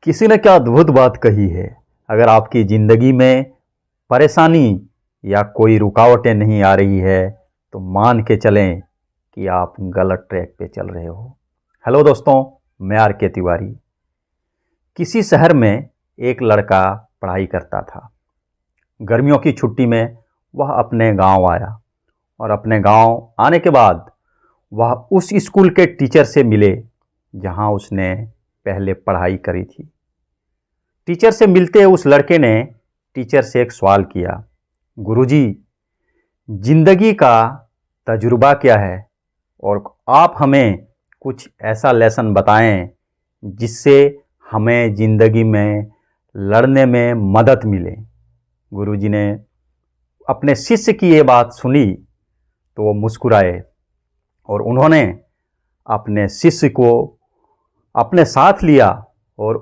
किसी ने क्या अद्भुत बात कही है। अगर आपकी ज़िंदगी में परेशानी या कोई रुकावटें नहीं आ रही है तो मान के चलें कि आप गलत ट्रैक पे चल रहे हो। हेलो दोस्तों, मैं आर.के. तिवारी। किसी शहर में एक लड़का पढ़ाई करता था। गर्मियों की छुट्टी में वह अपने गांव आया और अपने गांव आने के बाद वह उस स्कूल के टीचर से मिले जहां उसने पहले पढ़ाई करी थी। टीचर से मिलते उस लड़के ने टीचर से एक सवाल किया, गुरुजी, जिंदगी का तजुर्बा क्या है और आप हमें कुछ ऐसा लेसन बताएं जिससे हमें ज़िंदगी में लड़ने में मदद मिले। गुरुजी ने अपने शिष्य की ये बात सुनी तो वो मुस्कुराए और उन्होंने अपने शिष्य को अपने साथ लिया और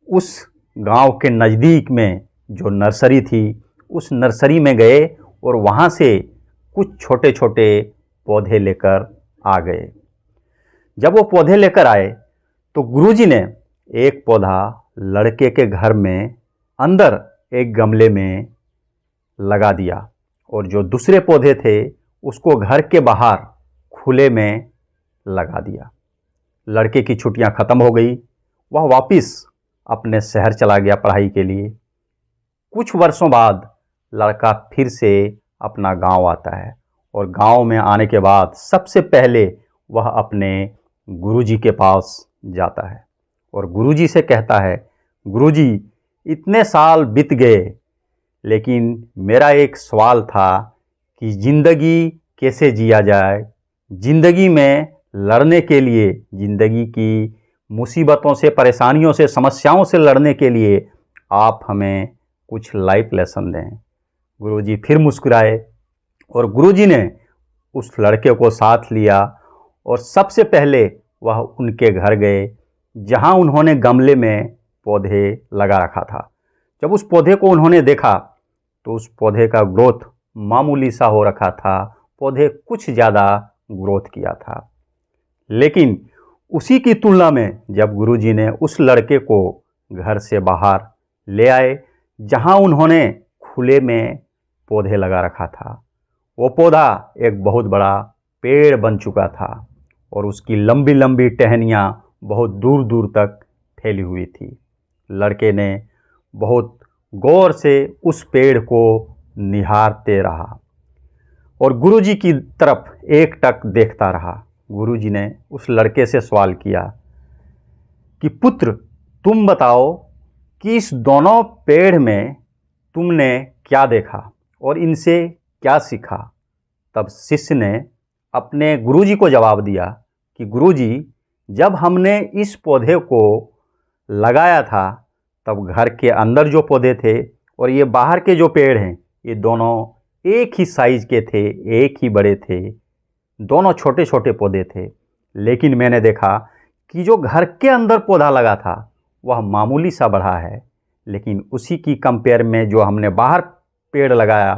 उस गांव के नज़दीक में जो नर्सरी थी उस नर्सरी में गए और वहां से कुछ छोटे छोटे पौधे लेकर आ गए। जब वो पौधे लेकर आए तो गुरुजी ने एक पौधा लड़के के घर में अंदर एक गमले में लगा दिया और जो दूसरे पौधे थे उसको घर के बाहर खुले में लगा दिया। लड़के की छुट्टियां ख़त्म हो गई। वह वापस अपने शहर चला गया पढ़ाई के लिए। कुछ वर्षों बाद लड़का फिर से अपना गांव आता है और गांव में आने के बाद सबसे पहले वह अपने गुरुजी के पास जाता है और गुरुजी से कहता है, गुरुजी, इतने साल बीत गए लेकिन मेरा एक सवाल था कि ज़िंदगी कैसे जिया जाए। ज़िंदगी में लड़ने के लिए, ज़िंदगी की मुसीबतों से, परेशानियों से, समस्याओं से लड़ने के लिए आप हमें कुछ लाइफ लेसन दें। गुरुजी फिर मुस्कुराए और गुरुजी ने उस लड़के को साथ लिया और सबसे पहले वह उनके घर गए जहां उन्होंने गमले में पौधे लगा रखा था। जब उस पौधे को उन्होंने देखा तो उस पौधे का ग्रोथ मामूली सा हो रखा था। पौधे कुछ ज़्यादा ग्रोथ किया था, लेकिन उसी की तुलना में जब गुरुजी ने उस लड़के को घर से बाहर ले आए जहां उन्होंने खुले में पौधे लगा रखा था, वो पौधा एक बहुत बड़ा पेड़ बन चुका था और उसकी लंबी लंबी टहनियाँ बहुत दूर दूर तक फैली हुई थी। लड़के ने बहुत गौर से उस पेड़ को निहारते रहा और गुरुजी की तरफ एकटक देखता रहा। गुरुजी ने उस लड़के से सवाल किया कि पुत्र, तुम बताओ कि इस दोनों पेड़ में तुमने क्या देखा और इनसे क्या सीखा। तब शिष्य ने अपने गुरुजी को जवाब दिया कि गुरुजी, जब हमने इस पौधे को लगाया था तब घर के अंदर जो पौधे थे और ये बाहर के जो पेड़ हैं, ये दोनों एक ही साइज के थे, एक ही बड़े थे, दोनों छोटे छोटे पौधे थे। लेकिन मैंने देखा कि जो घर के अंदर पौधा लगा था वह मामूली सा बढ़ा है, लेकिन उसी की कंपेयर में जो हमने बाहर पेड़ लगाया,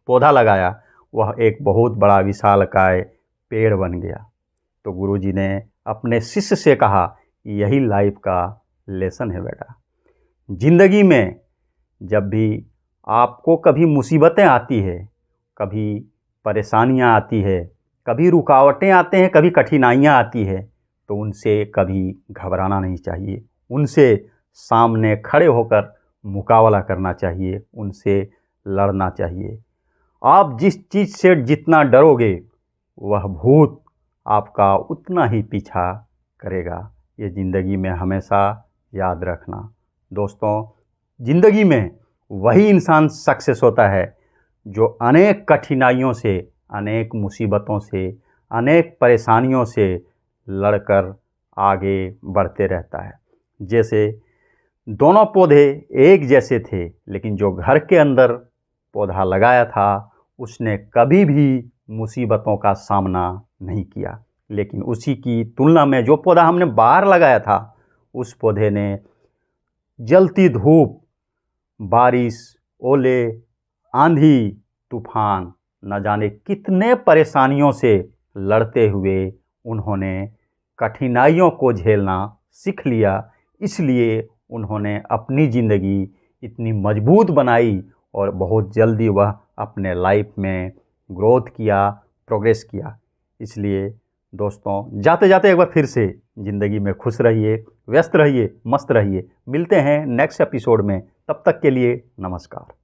पौधा लगाया, वह एक बहुत बड़ा विशालकाय पेड़ बन गया। तो गुरुजी ने अपने शिष्य से कहा, यही लाइफ का लेसन है बेटा। ज़िंदगी में जब भी आपको कभी मुसीबतें आती है, कभी परेशानियां आती है, कभी रुकावटें आते हैं, कभी कठिनाइयां आती है, तो उनसे कभी घबराना नहीं चाहिए। उनसे सामने खड़े होकर मुकाबला करना चाहिए, उनसे लड़ना चाहिए। आप जिस चीज़ से जितना डरोगे वह भूत आपका उतना ही पीछा करेगा। ये ज़िंदगी में हमेशा याद रखना। दोस्तों, ज़िंदगी में वही इंसान सक्सेस होता है जो अनेक कठिनाइयों से, अनेक मुसीबतों से, अनेक परेशानियों से लड़कर आगे बढ़ते रहता है। जैसे दोनों पौधे एक जैसे थे, लेकिन जो घर के अंदर पौधा लगाया था उसने कभी भी मुसीबतों का सामना नहीं किया, लेकिन उसी की तुलना में जो पौधा हमने बाहर लगाया था उस पौधे ने जलती धूप, बारिश, ओले, आंधी, तूफान, न जाने कितने परेशानियों से लड़ते हुए उन्होंने कठिनाइयों को झेलना सीख लिया। इसलिए उन्होंने अपनी ज़िंदगी इतनी मजबूत बनाई और बहुत जल्दी वह अपने लाइफ में ग्रोथ किया, प्रोग्रेस किया। इसलिए दोस्तों, जाते जाते एक बार फिर से ज़िंदगी में खुश रहिए, व्यस्त रहिए, मस्त रहिए। मिलते हैं नेक्स्ट एपिसोड में, तब तक के लिए नमस्कार।